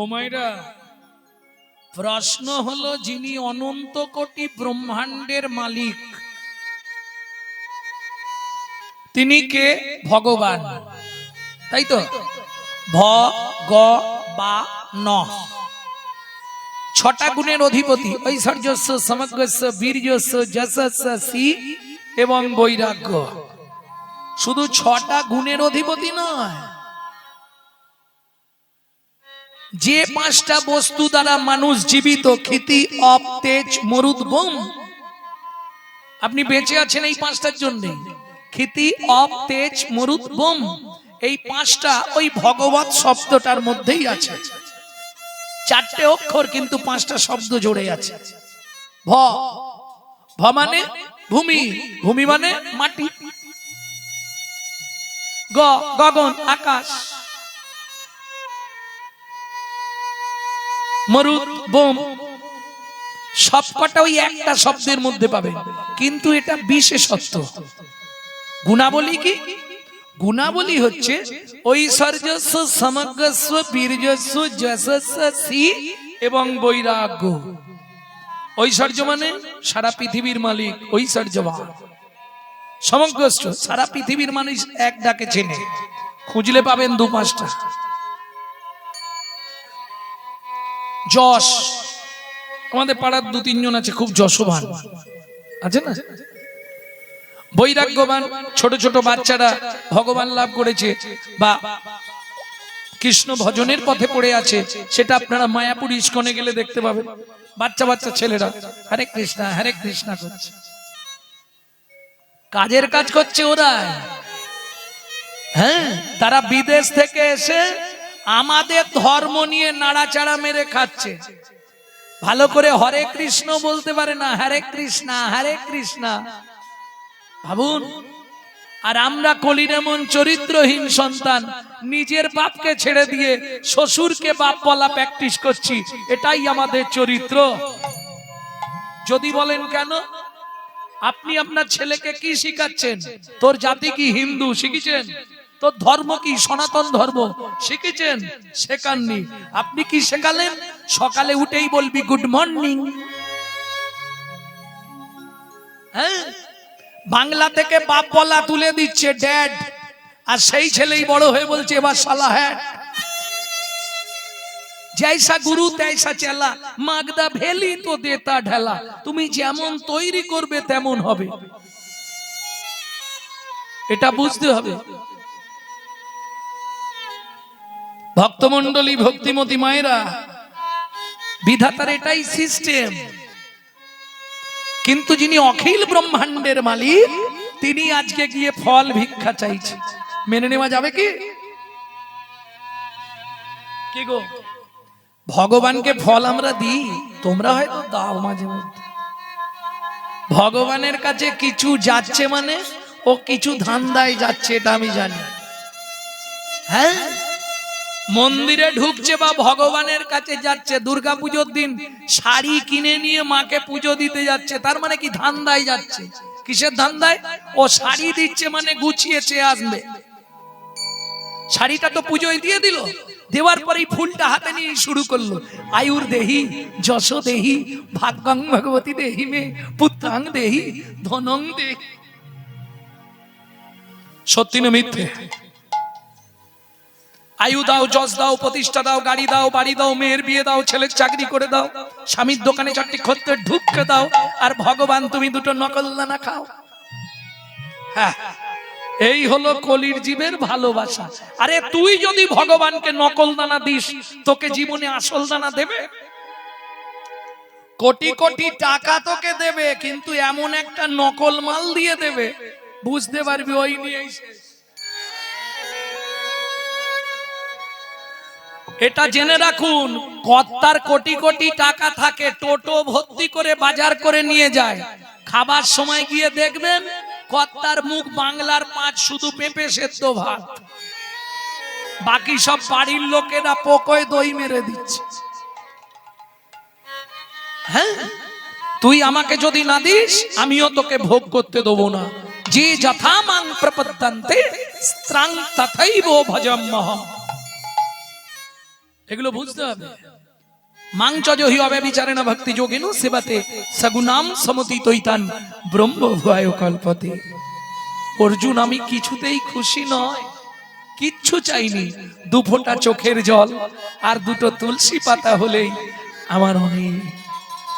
ও মায়েরা, প্রশ্ন হলো যিনি অনন্ত কোটি ব্রহ্মাণ্ডের মালিক তিনি কে? ভগবান, তাই তো? ভ গ বা ন, ছটা গুণের অধিপতি। ঐশ্বর্যস্য, সমগ্রস্য, বীর্যস্য, যশস্য, সি এবং বৈরাগ্য। শুধু ছটা গুণের অধিপতি নয়, যে পাঁচটা বস্তু দ্বারা মানুষ জীবিত, ক্ষিতি, অপ, তেজ, মরুদ, বোম, আপনি বেঁচে আছেন এই পাঁচটার জন্য। ক্ষিতি, অপ, তেজ, মরুদ, বোম, এই পাঁচটা ওই ভগবত শব্দটার মধ্যেই আছে। চারটে অক্ষর কিন্তু পাঁচটা শব্দ জুড়ে আছে। ভ, ভ মানে ভূমি, ভূমি মানে মাটি। গ, গগন, আকাশ। মরুদ, বোম, সবকটা ওই একটা শব্দের মধ্যে পাবেন, কিন্তু এটা বিশেষত্ব। গুণাবলী কি? গুণাবলী হচ্ছে ঐশ্বর্যস্য, সমগ্রস্য, বীর্যস্য, যশস্য, সি এবং বৈরাগ্য। ঐশ্বর্য মানে সারা পৃথিবীর মালিক, ঐশ্বর্যবান। সমগ্রস্য, সারা পৃথিবীর মানুষ এক ডাকে চেনে, খুঁজলে পাবেন দু পাঁচটা। যশ, আমাদের পাড়ার দু তিনজন আছে খুব যশবান, আছে না? বৈরাগ্যবান, ছোট ছোট বাচ্চারা ভগবান লাভ করেছে বা কৃষ্ণ ভজনের পথে পড়ে আছে, সেটা আপনারা মায়াপুর ইস্কনে গেলে দেখতে পাবেন। বাচ্চা বাচ্চা ছেলেরা হরে কৃষ্ণা হরে কৃষ্ণা করছে। কাজের কাজ করছে ওরা। হ্যাঁ, তারা বিদেশ থেকে এসে আমাদের ধর্ম নিয়ে নাড়াচাড়া মেরে খাচ্ছে। ভালো করে হরে কৃষ্ণ বলতে পারে না, হরে কৃষ্ণা হরে কৃষ্ণা। ভাবুন, আর আমরা কলির এমন চরিত্রহীন সন্তান, নিজের বাপকে ছেড়ে দিয়ে শ্বশুরকে বাপ বলা প্র্যাকটিস করছি। এটাই আমাদের চরিত্র। যদি বলেন কেন, আপনি আপনার ছেলেকে কি শিখাচ্ছেন? তোর জাতি কি হিন্দু শিখেছেন? তোর ধর্ম কি সনাতন ধর্ম শিখেছেন? শেখাননি। আপনি কি শেখালেন? সকালে উঠেই বলবি গুড মর্নিং। হ্যাঁ, বাংলা থেকে বাপ বলা তুলে দিচ্ছে ড্যাড, আর সেই ছেলেই বড় হয়ে বলছে এবার শালা হ্যাঁ। জৈসা গুরু তৈসা চেলা, মাগদা ভেলি তো দেতা ঢেলা। তুমি যেমন তৈরি করবে তেমন হবে, এটা বুঝতে হবে। ভক্তমণ্ডলী, ভক্তিমতী মায়েরা, বিধাতার এটাই সিস্টেম। কিন্তু যিনি অখিল ব্রহ্মাণ্ডের মালিক, তিনি আজকে গিয়ে ফল ভিক্ষা চাইছে। মেনে নেওয়া যাবে কি? কি গো, ভগবানকে ফল আমরা দিই, তোমরা হয়তো দাও মাঝে মধ্যে। ভগবানের কাছে কিছু যাচ্ছে মানে ও কিছু ধান্দায় যাচ্ছে, এটা আমি জানি। হ্যাঁ, মন্দিরে ঢুকছে বা ভগবানের কাছে যাচ্ছে। দুর্গাপুজোর দিন শাড়ি কিনে নিয়ে মাকে পুজো দিতে যাচ্ছে, তার মানে কি ধান্দায় যাচ্ছে। কিসের ধান্দায়? ও শাড়ি দিচ্ছে মানে গুছিয়েছে আসবে। শাড়িটা তো পুজোয় দিয়ে দিল, দেওয়ার পরেই ফুলটা হাতে নিয়ে শুরু করলো, আয়ুর দেহি, যশ দেহি, ভাগ্যং ভগবতী দেহি মে, পুত্রাং দেহি, ধনং দেহি। সত্যি না মিথ্যে? আয়ু দাও, যশ দাও, প্রতিষ্ঠা দাও, গাড়ি দাও, বাড়ি দাও, মেয়ের বিয়ে দাও, ছেলের চাকরি করে দাও, স্বামীর দোকানে চারটি খদ্দের ঢুকতে দাও, আর ভগবান তুমি দুটো নকল দানা খাও। হ্যাঁ, এই হলো কলির জীবের ভালোবাসা। আরে তুই যদি ভগবানকে নকল দানা দিস, তোকে জীবনে আসল দানা দেবে? কোটি কোটি টাকা তোকে দেবে, কিন্তু এমন একটা নকল মাল দিয়ে দেবে, বুঝতে পারবি ওই নিয়েই শেষ। এটা জেনে রাখুন, কর্তার কোটি কোটি টাকা থাকে, টোটো ভর্তি করে বাজার করে নিয়ে যায়। খাবার সময় গিয়ে দেখবেন কর্তার মুখ বাংলার পাঁচ, শুধু পেঁপে সেদ্ধ ভাত, বাকি সব বাড়ির লোকেরা পোকোয় দই মেরে দিচ্ছে। হ্যাঁ, তুই আমাকে যদি না দিস, আমিও তোকে ভোগ করতে দেবো না। যে যথা মাং প্রপদ্যন্তে স্ত্রাং তথৈব ভজম্মহম। এগুলো বুঝতে হবে। মাংচজহি অব্যভিচারেণ ভক্তি যোগেন সেবাতে সগুনাম সমতি তৈতান ব্রহ্ম ভয় কল্পতে। অর্জুন, আমি কিছুতেই খুশি নয়, কিচ্ছু চাইনি, দু ফোঁটা চোখের জল আর দুটো তুলসী পাতা হলেই আমার অনেক।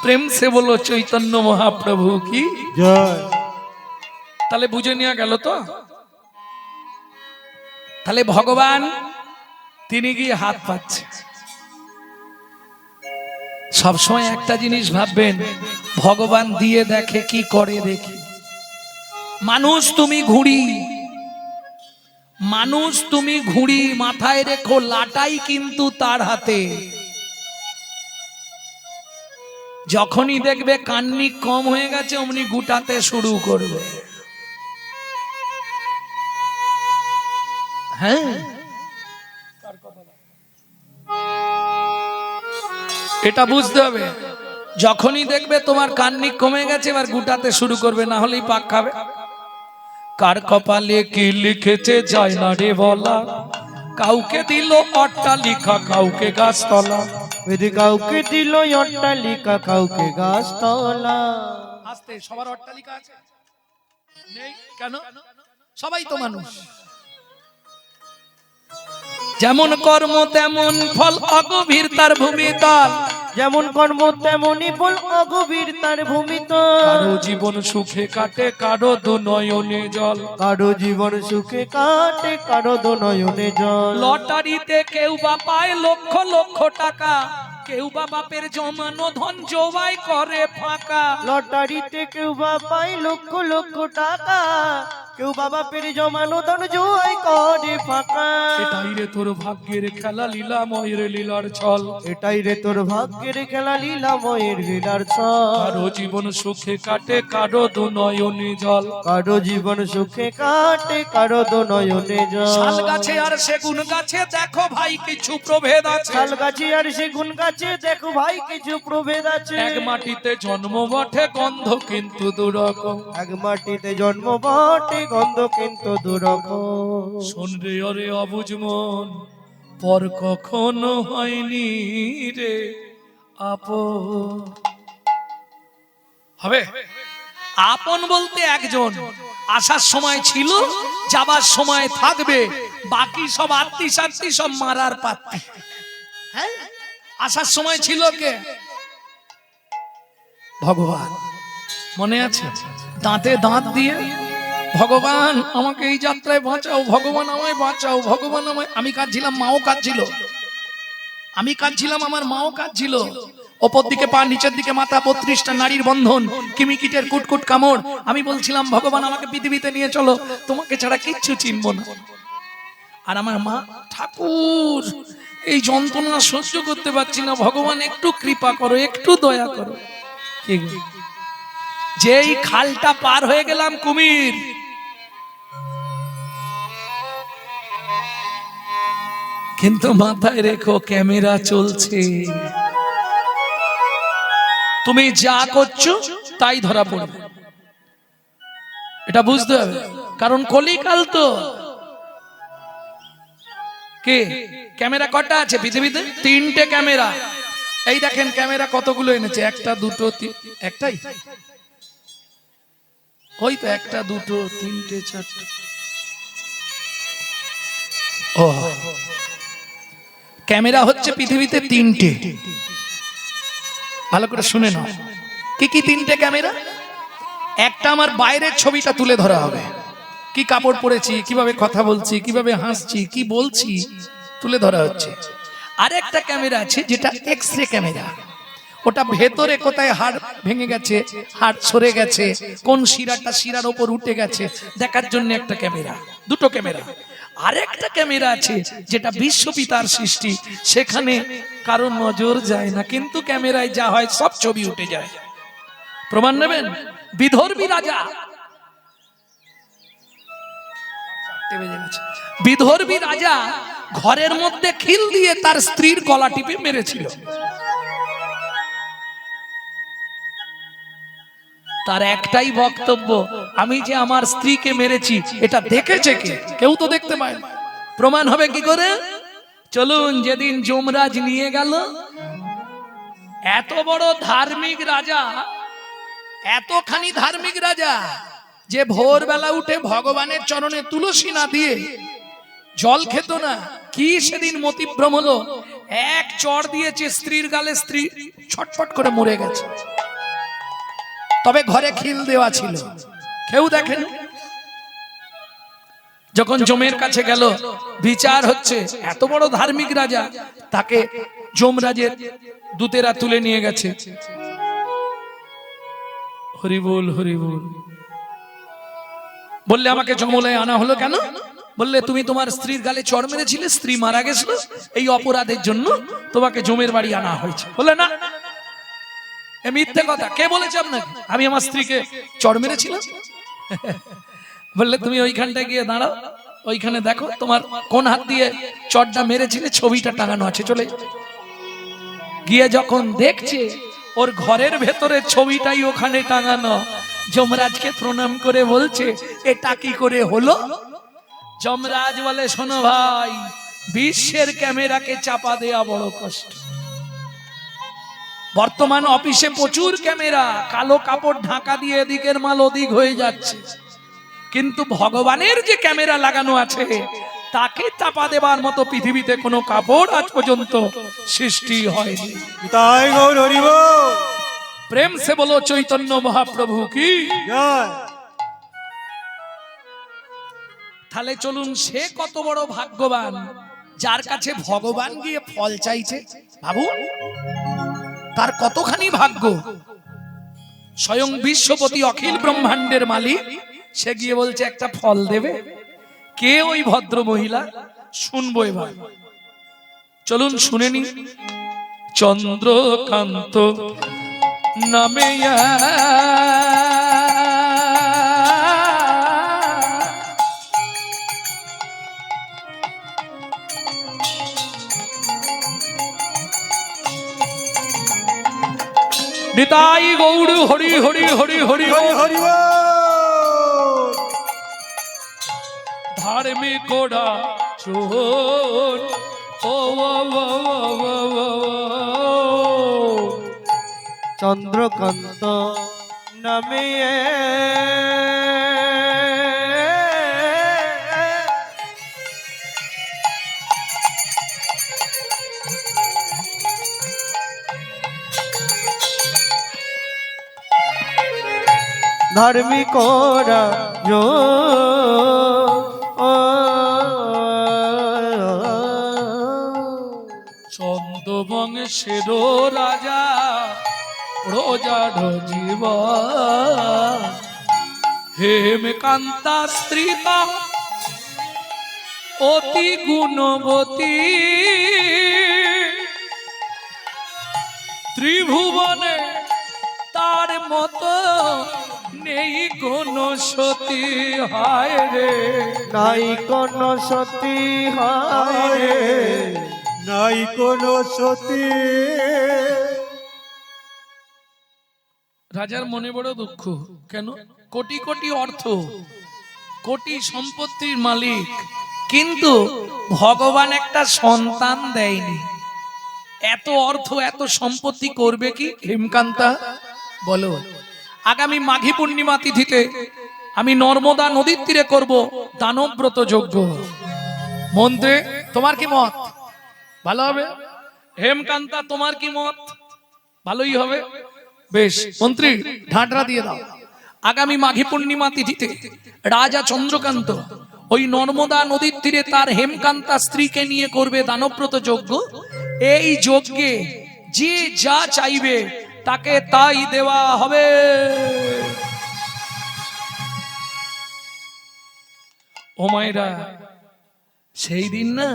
প্রেম সে বলো চৈতন্য মহাপ্রভু কি জয়। তাহলে বুঝে নেওয়া গেল তো। তাহলে ভগবান তিনি গিয়ে হাত পাচ্ছে। সবসময় একটা জিনিস ভাববেন, ভগবান দিয়ে দেখে কি করে দেখি। মানুষ তুমি ঘুড়ি, মানুষ তুমি ঘুড়ি, মাথায় রেখো লাটাই কিন্তু তার হাতে। যখনই দেখবে কান্নি কম হয়ে গেছে অমনি গুটাতে শুরু করবে। হ্যাঁ, এটা বুঝতে হবে। যখনই দেখবে তোমার কান্নি কমে গেছে এবার গুটাতে শুরু করবে, না হলেই পাক খাবে। কার কপালে কি লিখেছে যায় না রে বলা, কাউকে দিল অট্টালিকা কাউকে গাছতলা। কাউকে দিল অট্টালিকা কাউকে গাছতলা। আস্তে, সবার অট্টালিকা আছে নেই কেন? সবাই তো মানুষ। যেমন কর্ম তেমন ফল, অগভীর তার ভূমিতল। যেমন কর্ম তেমনই ফল, অগভীর তার ভূমিতল। কারো জীবন সুখে কাটে কারো দু নয়নে জল। কারো জীবন সুখে কাটে কারো দু নয়নে জল। লটারিতে কেউ বা পায় লক্ষ লক্ষ টাকা, কেউ বা বাপের জমানো ধন জবাই করে ফাঁকা। লটারিতে কেউ বা পায় লক্ষ লক্ষ টাকা, কেউ বাবা পেরে জমানো ধন জয় করে ফাঁকা। এটাই রে তোর ভাগ্যের খেলা, লীলাময়ের লীলার ছল। এটাই রে তোর ভাগ্যের খেলা, লীলাময়ের লীলার ছল। কারো জীবন সুখে কাটে কারো দু নয়নে জল। কারো জীবন সুখে কাটে কারো দু নয়নে জল। শাল গাছে আর সেগুন গাছে দেখো ভাই কিছু প্রভেদ আছে। শাল গাছে আর সেগুন গাছে দেখো ভাই কিছু প্রভেদ আছে। এক মাটিতে জন্ম বটে গন্ধ কিন্তু দুরকম। এক মাটিতে জন্ম বটে গন্ধ কিন্তু দুরকম। শোন রে ওরে অবুঝ মন, পর কখনো হয়নি রে আপন। হবে আপন বলতে একজন, আসার সময় ছিল, যাবার সময় থাকবে, বাকি সব আত্মী সাত্মী সব মারার পাত্রী। হ্যাঁ, আসার সময় ছিল কে? ভগবান। মনে আছে? দাঁতে দাঁত দিয়ে ভগবান আমাকে এই যাত্রায় বাঁচাও, ভগবান আমায় বাঁচাও, ভগবান আমায়। আমি কাঁদছিলাম, মাও কাঁদছিল। আমি কাঁদছিলাম, আমার মাও কাঁদছিল। ওপর দিকে পা, নিচের দিকে মাথা, 32টা নারীর বন্ধন, কিমিকিটের কুটকুট কামড়। আমি বলছিলাম ভগবান আমাকে পৃথিবীতে নিয়ে চলো, তোমাকে ছাড়া কিচ্ছু চিনব না। আর আমার মা, ঠাকুর এই যন্ত্রণা সহ্য করতে পারছি না, ভগবান একটু কৃপা করো, একটু দয়া করো। কি গো? যেই খালটা পার হয়ে গেলাম কুমির, কিন্তু মাথায় রেখো ক্যামেরা চলছে। তুমি যা করছো তাই ধরা পড়বে, এটা বুঝতে হবে। কারণ কলিকাল তো। কে ক্যামেরা কটা আছে পৃথিবীতে? 3টে ক্যামেরা। এই দেখেন ক্যামেরা কতগুলো এনেছে, একটা দুটো একটাই, ওই তো একটা দুটো তিনটে চারটে। ও, ক্যামেরা হচ্ছে পৃথিবীতে 3টে। ভালো করে শুনে নাও, কি কি 3টে ক্যামেরা? একটা আমার বাইরের ছবিটা তুলে ধরা হবে, কি কাপড় পরেছি, কিভাবে কথা বলছি, কিভাবে হাসছি, কি বলছি, তুলে ধরা হচ্ছে। আর একটা ক্যামেরা আছে যেটা এক্স-রে ক্যামেরা, ওটা ভেতরে কোথায় হাড় ভেঙে গেছে, হাড় সরে গেছে, কোন শিরাটা শিরার উপর উঠে গেছে দেখার জন্য একটা ক্যামেরা। 2টো ক্যামেরা। আরেকটা ক্যামেরা আছে যেটা বিশ্বপিতার সৃষ্টি, সেখানে কারো নজর যায় না, কিন্তু ক্যামেরায় যা হয় সব ছবি উঠে যায়। প্রমাণ নেবেন? বিদর্ভী রাজা, বিদর্ভী রাজা ঘরের মধ্যে খিল দিয়ে তার স্ত্রীর গলা টিপে মেরেছিল। তার একটাই বক্তব্য, আমি যে আমার স্ত্রীকে মেরেছি এটা দেখেছে কে? কেউ তো দেখতে পায় না। প্রমাণ হবে কি করে? চলুন, যেদিন যমরাজ নিয়ে গেল, এত বড় ধার্মিক রাজা, এতখানি ধার্মিক রাজা যে ভোরবেলা উঠে ভগবানের চরণে তুলসী না দিয়ে জল খেত না। কি সেদিন মতিভ্রম হলো, এক চড় দিয়েছে স্ত্রীর গালে, স্ত্রী ছটফট করে মরে গেছে। তবে ঘরে খিল দেওয়া ছিল, কেউ দেখেন। যখন যমের কাছে গেল, বিচার হচ্ছে, এত বড় ধার্মিক রাজা, তাকে যমরাজের দূতেরা তুলে নিয়ে গেছে। হরি বল, হরি বল। বললে আমাকে যমলায় আনা হলো কেন? বললে তুমি তোমার স্ত্রীর গালে চড় মেরেছিলে, স্ত্রী মারা গেছিল, এই অপরাধের জন্য তোমাকে যমের বাড়ি আনা হয়েছে। বললে না, এ মিথ্যে কথা। কে বলেছে আপনাকে আমি আমার স্ত্রীকে চড় মেরেছিলাম? বললে তুমি ওইখানটায় গিয়ে দাঁড়াও, ওইখানে দেখো তোমার কোন হাত দিয়ে চড়টা মেরেছিলে, ছবিটা টাঙানো আছে। চলে গিয়ে যখন দেখছে ওর ঘরের ভেতরে ছবিটাই ওখানে টাঙানো, যমরাজকে প্রণাম করে বলছে, এটা কি করে হলো? যমরাজ বলে, শোনো ভাই, বিশ্বের ক্যামেরাকে চাপা দেয়া বড় কষ্ট। বর্তমান অফিসে প্রচুর ক্যামেরা, কালো কাপড় ঢাকা দিয়ে এদিকের মাল ওদিক হয়ে যাচ্ছে, কিন্তু ভগবানের যে ক্যামেরা লাগানো আছে তাকে চাপা দেবার মতো পৃথিবীতে কোনো কাপড় আজ পর্যন্ত সৃষ্টি হয়নি। তাই গৌর হরি বল। প্রেম সে বলো চৈতন্য মহাপ্রভু কি জয়। তাহলে চলুন, সে কত বড় ভাগ্যবান যার কাছে ভগবান গিয়ে ফল চাইছে। ভাবু, তার কতখানি ভাগ্য। স্বয়ং বিশ্বপতি, অখিল ব্রহ্মাণ্ডের মালিক, সে গিয়ে বলছে একটা ফল দেবে। কে ওই ভদ্র মহিলা? শুনবো এবার। চলুন শুনে নি। চন্দ্রকান্ত নামে নিতাই গৌর হরি হরি হরি হরি হরি বল। ধার্মিক ওরা চোর, ও চন্দ্রকান্ত নামে ধার্মিক চন্দ্রবংশের রাজা প্রজাঢ জীব, হেমকান্তা স্ত্রীতা অতি গুণবতী, ত্রিভুবনে তার মতো নেই কোন সতী। হায় রে, নাই কোন সতী, হায় রে, নাই কোন সতী। রাজার মনে বড় দুঃখ। কেন? কোটি কোটি অর্থ, কোটি সম্পত্তির মালিক, কিন্তু ভগবান একটা সন্তান দেয়নি। এত অর্থ, এত সম্পত্তি করবে কি হেমকান্তা? বলো, আগামী মাঘী পূর্ণিমা তিথিতে আমি নর্মদা নদীর তীরে করব দানব্রত যজ্ঞ। মন্ত্রী, তোমার কি মত? ভালো হবে। হেমকান্তা, তোমার কি মত? ভালোই হবে। বেশ, মন্ত্রী ঢাঁটরা দিয়ে দাও। আগামী মাঘী পূর্ণিমা তিথিতে রাজা চন্দ্রকান্ত ওই নর্মদা নদীর তীরে তার হেমকান্তা স্ত্রীকে নিয়ে করবে দানব্রত যজ্ঞ। এই যজ্ঞে যে যা চাইবে তাকে তাই দেওয়া হবে। ও মায়েরা, সেই দিন না,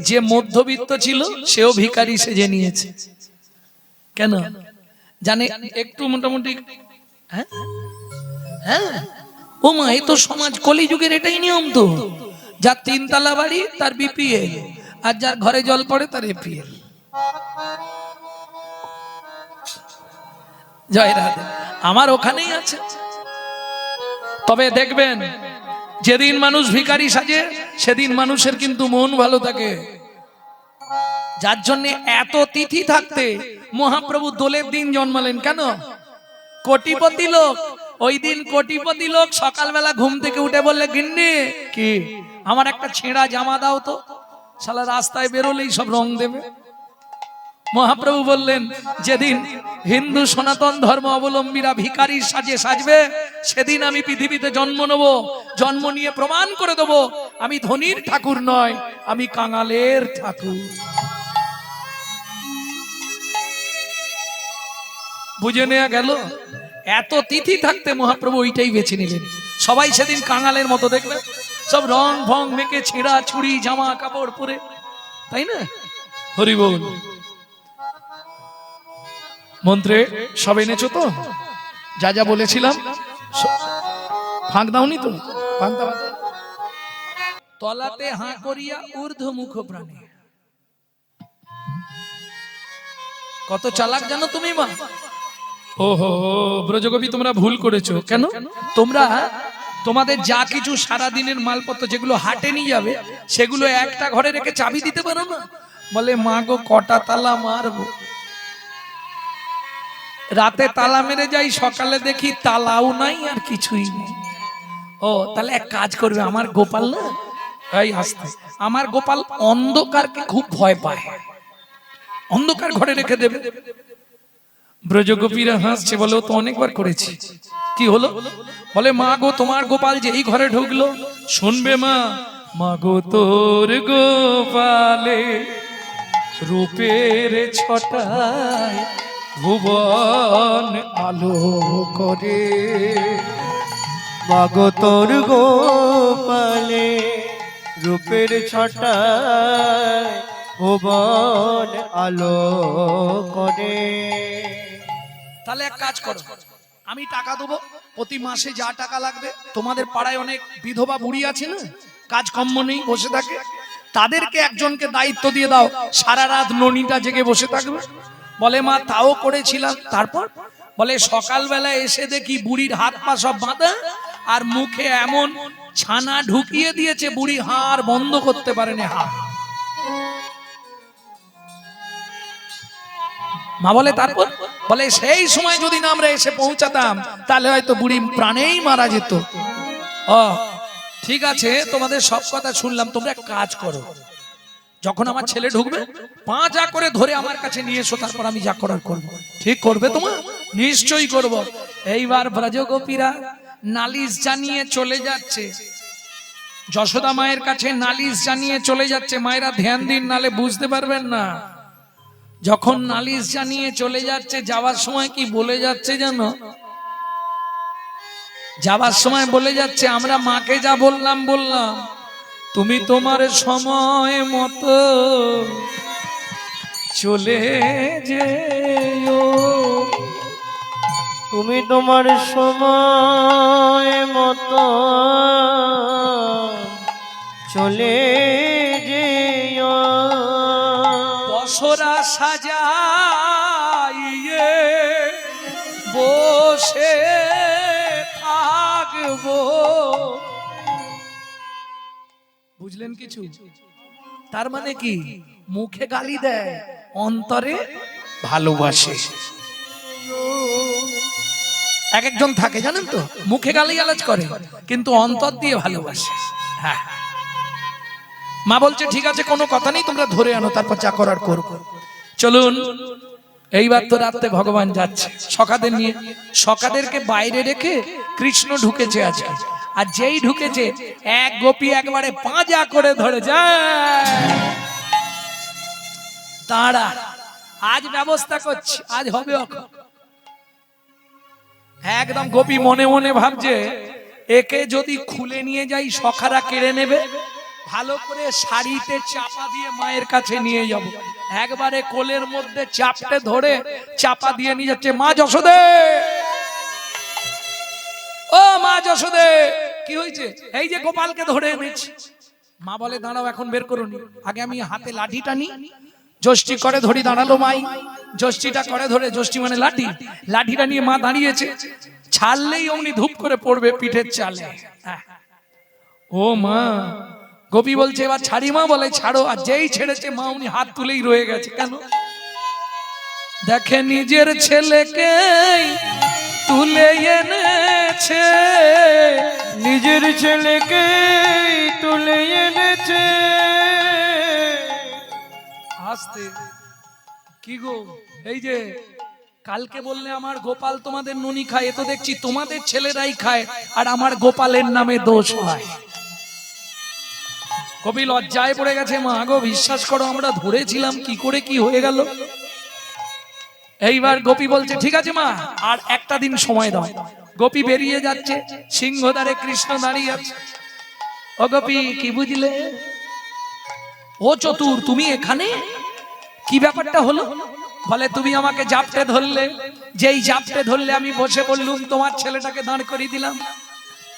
যে মধ্যবিত্ত ছিল সেও ভিখারি সেজে নিয়েছে। কেন জানে? একটু মোটামুটি, হ্যাঁ হ্যাঁ, ও মা, এই তো সমাজ কলিযুগের এটাই নিয়ম তো। যার 3 তলা বাড়ি তার বিপিএল, আর যার ঘরে জল পড়ে তার এপিএল। জয় রাধে। আমার ওখানেই আছে। তবে দেখবেন যেদিন মানুষ ভিখারি সাজে সেদিন মানুষের কিন্তু মন ভালো থাকে। যার জন্য এত তিথি থাকতে মহাপ্রভু দোলের দিন জন্মালেন। কেন? কোটিপতি লোক, ওই দিন কোটিপতি লোক সকালবেলা ঘুম থেকে উঠে বললে, গিন্নি কি আমার একটা ছেঁড়া জামা দাও তো, শালা রাস্তায় বেরোলেই সব রং দেবে। মহাপ্রভু বললেন, যেদিন হিন্দু সনাতন ধর্ম অবলম্বীরা ভিখারির সাজে সাজবে সেদিন আমি পৃথিবীতে জন্ম নেব, জন্ম নিয়ে প্রমাণ করে দেব আমি ধনীর ঠাকুর নয়, আমি কাঙালের ঠাকুর। বুঝে নেওয়া গেল? এত তিথি থাকতে মহাপ্রভু ওইটাই বেছে নিলেন। সবাই সেদিন কাঙালের মতো দেখবে, সব রং ভং মেখে ছেঁড়া ছুরি জামা কাপড় পরে, তাই না? হরি বল। মন্ত্রে সব এনেছো তো? যা যা বলেছিলাম ফাঁক দাওনি তো? তলাতে হাঁ করিয়া ঊর্ধ্ব মুখ প্রাণে। কত চালাক জানো তুমি মা? ওহো ব্রজগোপী, তোমরা ভুল করেছো। কেন? তোমরা তোমাদের যা কিছু সারা দিনের মালপত্র যেগুলো হাটে নিয়ে যাবে সেগুলো একটা ঘরে রেখে চাবি দিতে পারো না? বলে মা গো কটা তালা মারবো, রাতে তালা মেরে যাই, সকালে দেখি তালাও নাই আর কিছুই নেই। ও তাহলে এক কাজ করবে, আমার গোপাল না, এই আসতে, আমার গোপাল অন্ধকারকে খুব ভয় পায়, অন্ধকার ঘরে রেখে দেবে। ব্রজগোপীরা হাসছে, বলে ও তো অনেকবার করেছি। কি হলো? বলে মা গো তোমার গোপাল যে এই ঘরে ঢুকলো, শুনবে মা, মা গো তোর গোপালে রূপের ছটায় ভুবন আলো করে। মা গো তোর গোপালে রূপের ছটায় ভুবন আলো করে। তাহলে এক কাজ করো, আমি টাকা দেবো, প্রতি মাসে যা টাকা লাগবে, তোমাদের পাড়ায় অনেক বিধবা বুড়ি আছে না, কাজ কম্ম নেই, বসে থাকে, তাদেরকে একজনকে দায়িত্ব দিয়ে দাও, সারা রাত ননিটা জেগে বসে থাকবে। বলে মা তাও করেছিলাম। তারপর বলে সকালবেলা এসে দেখি বুড়ির হাত পা সব বাঁধা আর মুখে এমন ছানা ঢুকিয়ে দিয়েছে বুড়ি হাড় বন্ধ করতে পারেনি। হাড় মা বলে তারপর? বলে সেই সময় যদি না আমরা এসে পৌঁছাতাম তাহলে হয়তো বুড়ি প্রাণেই মারা যেত। ও ঠিক আছে, তোমাদের সব কথা শুনলাম, তোমরা এক কাজ করো, যখন আমার ছেলে ঢুকবে পাঁচা করে ধরে আমার কাছে নিয়ে এসো, তারপর আমি যা করার করবো। ঠিক করবে তোমার? নিশ্চয়ই করব। এইবার ব্রজগোপীরা নালিশ জানিয়ে চলে যাচ্ছে, যশোদা মায়ের কাছে নালিশ জানিয়ে চলে যাচ্ছে। মায়েরা ধ্যান দিন, নালে বুঝতে পারবেন না। যখন নালিশ জানিয়ে চলে যাচ্ছে, যাওয়ার সময় কি বলে যাচ্ছে জানো? যাওয়ার সময় বলে যাচ্ছে, আমরা মাকে যা বললাম তুমি তোমার সময় মতো চলে যেও, তুমি তোমার সময় মতো চলে যেও। বসরা সাজাইয়ে বসে থাকবো। বুঝলেন কিছু? তার মানে কি? মুখে গালি দেয়, অন্তরে ভালোবাসে। এক একজন থাকে জানেন তো, মুখে গালি গালাজ করে কিন্তু অন্তর দিয়ে ভালোবাসে। হ্যাঁ, মা বলছে ঠিক আছে কোনো কথা নেই, তোমরা ধরে আনো, তারপর যা করার করবো। চলুন, এইবার তো রাতে ভগবান যাচ্ছে সখাদের নিয়ে। সখাদেরকে বাইরে রেখে কৃষ্ণ ঢুকেছে আজকে, আর যেই ঢুকেছে এক গোপী একবারে পাঁজা করে ধরে যায়, দাঁড়া, আজ ব্যবস্থা করছি, আজ হবে। একদম গোপী মনে মনে ভাবছে, একে যদি খুলে নিয়ে যাই সখারা কেড়ে নেবে, ভালো করে শাড়িতে চাপা দিয়ে মায়ের কাছে নিয়ে যাব। একবারে কোলের মধ্যে চাপটে ধরে চাপা দিয়ে নিয়ে যাচ্ছে। মা যশোদে, ও মা যশোদে, কি হয়েছে? এই যে গোপালকে ধরে এনেছি। মা বলে দাঁড়াও, এখন বের করুন, আগে আমি হাতে লাঠিটা নি। যষ্টি করে ধরি, দাঁড়ালো মাই, যষ্টিটা করে ধরে, যষ্টি মানে লাঠি, লাঠিটা নিয়ে মা দাঁড়িয়েছে। ছাড়লেই অমনি ধূপ করে পড়বে পিঠের চালে। ও মা, গোপী বলছে এবার ছাড়ি মা, বলে ছাড়ো। আর যেই ছেড়েছে মা উনি হাত তুলেই রয়ে গেছে। কেন? দেখে নিজের ছেলেকে তুলে এনেছে, নিজের ছেলেকে তুলে এনেছে। আসতে কি গো, এই যে কালকে বললে আমার গোপাল তোমাদের নুনি খায়, এ তো দেখছি তোমাদের ছেলেরাই খায়, আর আমার গোপালের নামে দোষ হয়। কবি লজ্জায় পড়ে গেছে। মা গো, বিশ্বাস করো আমরা ধরেছিলাম, কি করে কি হয়ে গেল। এইবার গোপী বলছে ঠিক আছে মা, আর একটা দিন সময় দাও। গোপী বেরিয়ে যাচ্ছে, সিংহদ্বারে কৃষ্ণ দাঁড়িয়ে আছে। ও গোপী, কি বুঝলে? ও চতুর, তুমি এখানে? কি ব্যাপারটা হলো? বলে তুমি আমাকে জাপটে ধরলে, যেই জাপটে ধরলে আমি বসে বললুম, তোমার ছেলেটাকে দাঁড় করিয়ে দিলাম।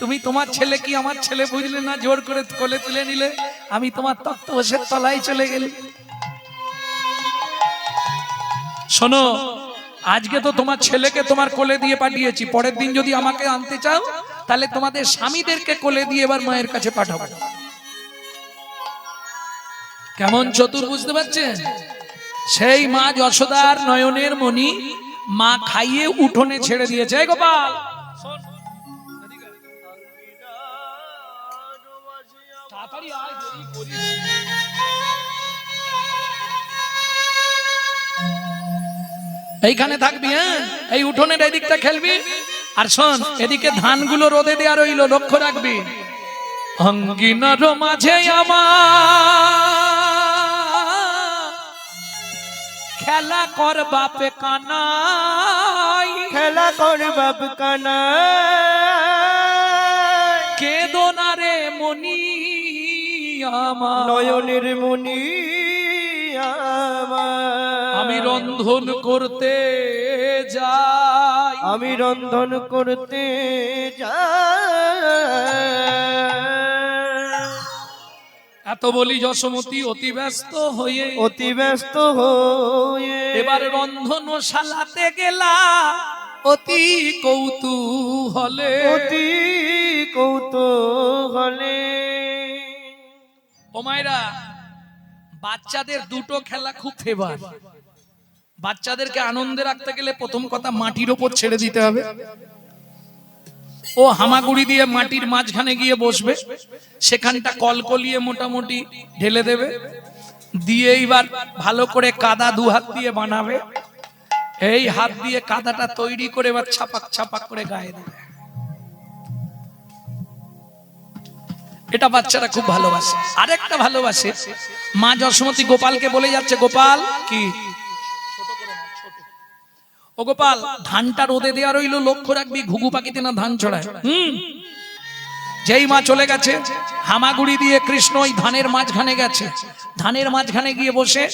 তুমি তোমার ছেলে কি আমার ছেলে বুঝলে না, জোর করে কোলে তুলে নিলে, আমি তোমার তক্তপোষের তলায় চলে গেলি। শোনো, আজকে তো তোমার ছেলেকে তোমার কোলে দিয়ে পাঠিয়েছি, পরের দিন যদি আমাকে আনতে চাও তাহলে তোমাদের স্বামীদেরকে কোলে দিয়ে এবার মায়ের কাছে পাঠাবো। কেমন চতুর, বুঝতে পারছেন? সেই মা যশোদার নয়নের মণি মা খাইয়ে উঠোনে ছেড়ে দিয়েছে। এই গোপাল, তাড়াতাড়ি আয়, দেরি করিস। এইখানে থাকবি, হ্যাঁ, এই উঠোনের এদিকটা খেলবি। আর শোন, এদিকে ধানগুলো রোদে দেওয়া রইল, লক্ষ্য রাখবি। অঙ্গিনার মাঝে আমার খেলা কর বাপে কানাই, খেলা কর বাপ কানাই। কেদো না রে মনি আমার, নয়নের মনি আমার। আমি রন্ধন করতে যাই, আমি রন্ধন করতে যাই। এত বলি যশোমতী অতি ব্যস্ত হয়ে, অতি ব্যস্ত হয়ে এবার রন্ধনশালাতে গেলা অতি কৌতূহলে, অতি কৌতূহলে। ও মায়েরা, বাচ্চাদের দুটো খেলা খুব ফেভার। বাচ্চাদেরকে আনন্দে রাখতে গেলে প্রথম কথা মাটির ওপর ছেড়ে দিতে হবে। ও হামাগুড়ি দিয়ে মাটির মাঝখানে গিয়ে বসবে, সেখানটা কলকলিয়ে মোটামুটি ঢেলে দেবে, দিয়ে এইবার ভালো করে কাদা দু হাত দিয়ে বানাবে, এই হাত দিয়ে কাদাটা তৈরি করে এবার ছাপাক ছাপাক করে গায়ে দেবে। এটা বাচ্চারা খুব ভালোবাসে। আরেকটা ভালোবাসে, মা যশোমতী গোপালকে বলে যাচ্ছে, গোপাল কি, ও গোপাল, ধানটা রোদে দেওয়া রইল, লক্ষ্য রাখবি ঘুঘু পাখিতে না ধান ছড়ায়। যেই মা চলে গেছে, হামাগুড়ি দিয়ে কৃষ্ণ ওই ধানের মাঝখানে গেছে, ধানের মাঝখানে গিয়ে বসে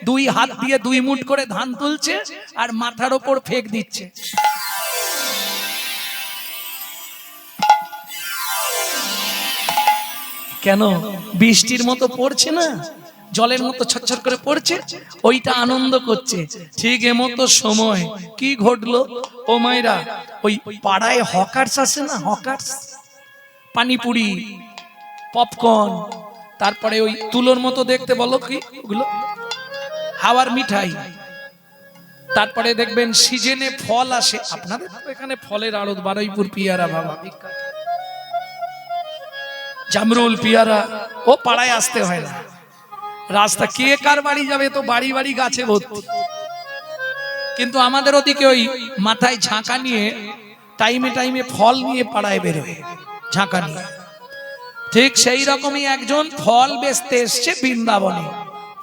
দুই হাত দিয়ে দুই মুঠ করে ধান তুলছে আর মাথার ওপর ফেক দিচ্ছে। কেন? বৃষ্টির মতো পড়ছে না, জলের মতো ছটছট করে পড়ছে, ওইটা আনন্দ করছে। ঠিক এমতো সময় কি ঘটলো, ও মাইরা, ওই পাড়ায় হকার্স আছে না, হকার্স, পানিপুরি, পপকর্ন, তারপরে ওই তুলোর মতো দেখতে, বলো কি ওগুলো, হাওয়ার মিঠাই, তারপরে দেখবেন সিজনে ফল আসে। আপনাদের এখানে ফলের আড়ত, বারুইপুর পিয়ারা বাবা বিখ্যাত, জামরুল পিয়ারা, ও পাড়ায় আসতে হয় না, রাস্তা কে কার বাড়ি যাবে তো বাড়ি বাড়ি গাছে ভর্তি। কিন্তু আমাদের ওদিকে ওই মাথায় ঝাঁকা নিয়ে টাইমে টাইমে ফল নিয়ে পাড়ায় বেরোয়, ঝাঁকা নিয়ে। ঠিক সেই রকমই একজন ফল বেচতে এসছে বৃন্দাবনে,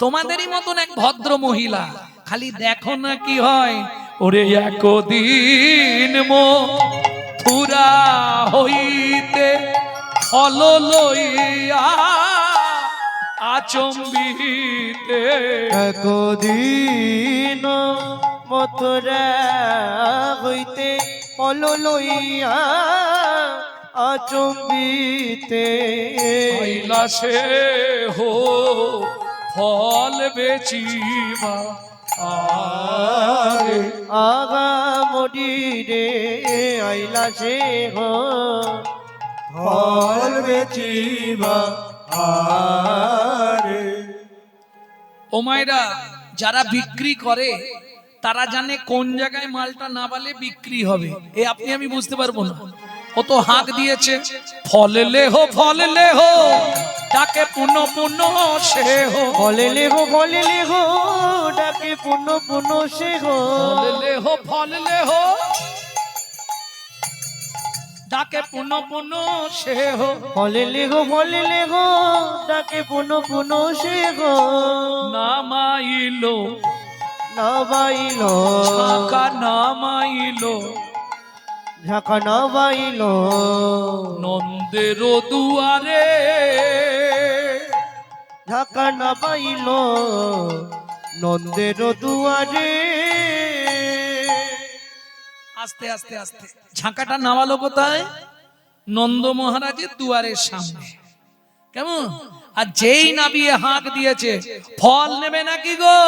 তোমাদেরই মতন এক ভদ্র মহিলা। খালি দেখো না কি হয়, ওরে একদিন মথুরা হইতে ফল লইয়া আচম্বিতে, একদিন মথুরা হইতে ফল লইয়া আচম্বিতে, আইলা সে হো ফল বেচিবা আরে, আগা মরি রে আইলা সে হো ফল বেচিবা আরে। ও মায়েরা, যারা বিক্রি করে তারা জানে কোন জায়গায় মালটা না বালে বিক্রি হবে। এ আপনি আমি বুঝতে পারবো না। ও তো হাঁক দিয়েছে, ফল লেহো তাকে পুনঃ পুনঃ সে হো। ফলে লেহো ডাকে পুনঃ পুনঃ সে হো। ফল লেহো ডাকে পুনঃ পুনঃ সে হো। ফলে লেহো ডাকে পুনঃ পুনঃ সে হো। নামাইলো নাবাইলো ঝাঁকা নামাইলো ঝাঁকা নাবাইলো নন্দের দুয়ারে। ঝাঁকা নাবাইলো নন্দের দুয়ারে। আস্তে আস্তে আস্তে ঝাঁকাটা নামালো কোথায়? নন্দ মহারাজের দুয়ারের সামনে। কেমন? আর যেই নাবিয়ে হাঁক দিয়েছে, ফল নেবে নাকি গো?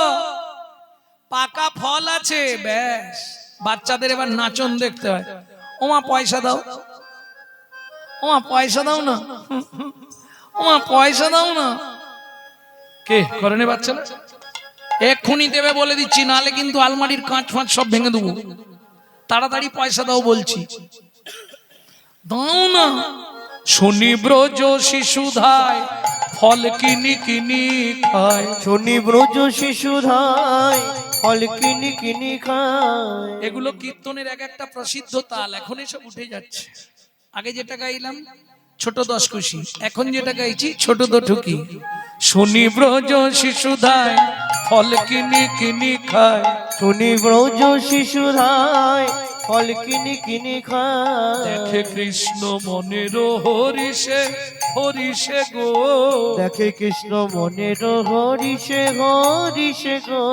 পাকা ফল আছে, ব্যাস। বাচ্চাদের এবার নাচন দেখতে হয়। ওমা পয়সা দাও, ওমা পয়সা দাও না, ওমা পয়সা দাও না। কে করেনি বাচ্চারা? এক্ষুনি দেবে বলে দিচ্ছি, নালে কিন্তু আলমারির কাঁচ ফাঁচ সব ভেঙে দেবো। তাড়াতাড়ি পয়সা দাও বলছি, দাও না। শুনি ব্রজ শিশুধায় ফল কিনি কিনি খায়। শুনি ব্রজ শিশুধায় ফল কিনি কিনি খায়। এগুলো কীর্তনের এক একটা প্রসিদ্ধ তাল, এখন এসব উঠে যাচ্ছে। আগে যেটা গাইলাম ছোট দশ খুশি, এখন যেটা গাইছি ছোট দঠুকি। শুনি ব্রজ শিশুধায় ফল কিনি কিনি খায়। শুনি ব্রজ শিশুধায় ফল কিনি কিনি খায়। দেখে কৃষ্ণ মনের হরিষে হরিষে গো। দেখে কৃষ্ণ মনের হরিষে হরিষে গো।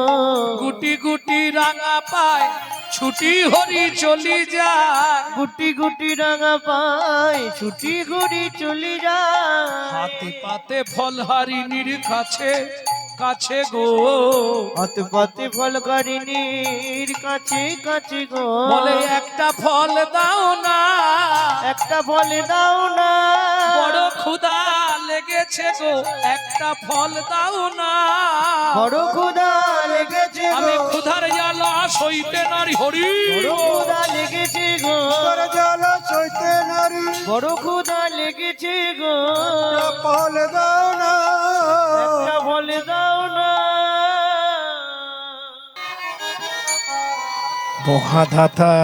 গুটি গুটি রাঙা পায় ছুটি হরি চলি যায়। গুটি গুটি রাঙা পায় ছুটি ঘুরি চলি যায়। হাতে পাতে ফল হারিনীর কাছে কাছে গো। হাতে পাতে ফল কারিনীর কাছে কাছে গো। বলে একটা ফল দাও না, একটা ফল দাও না। বড় ক্ষুধা লেগেছে গো, একটা ফল দাও না। বড় ক্ষুধা লেগেছে আমি গো। ক্ষুধার জ্বালা সইতে নারী হরি। বড় ক্ষুধা লেগেছে গো। জ্বালা সইতে নারী বড় ক্ষুধা লেগেছে গো। ফল দাও না। একটা ফল দাও না। মহাধাতা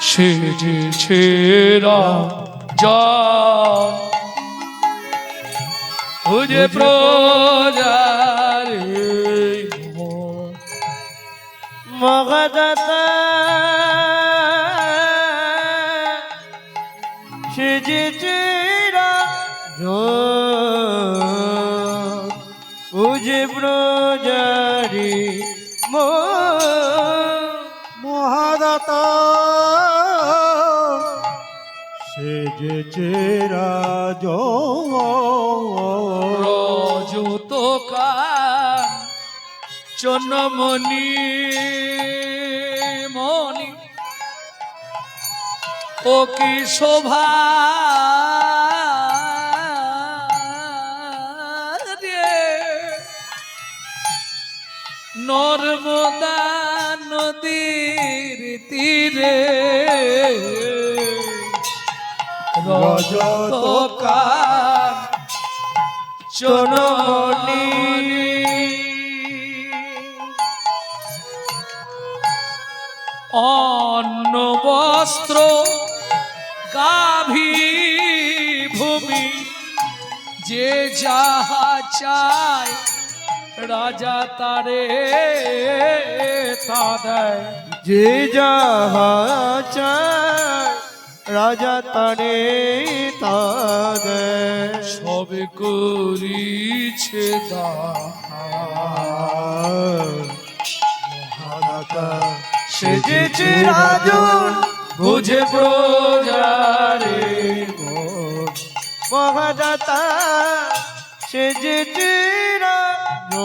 সেজেছে রাজন খুঁজে প্রজারে। মগদাতা সেজেছে রাজন বুঝে প্রজারি মহাদাতা সেজেছে রাজন রজত চন্নমণি মণি ও কি শোভা রে। নর্মদা নদীর তীরে রজত চন্নমণি অন্ন বস্ত্র গাভী ভূমি যে যাহা চায় রাজা তারে তা দেয়। যে যাহা চায় রাজা তারে তা দেয়। সব করিছে দান মহাদাতা সেজেছে রাজন বুঝে প্রজারে। মহাদাতা সেজেছে রাজন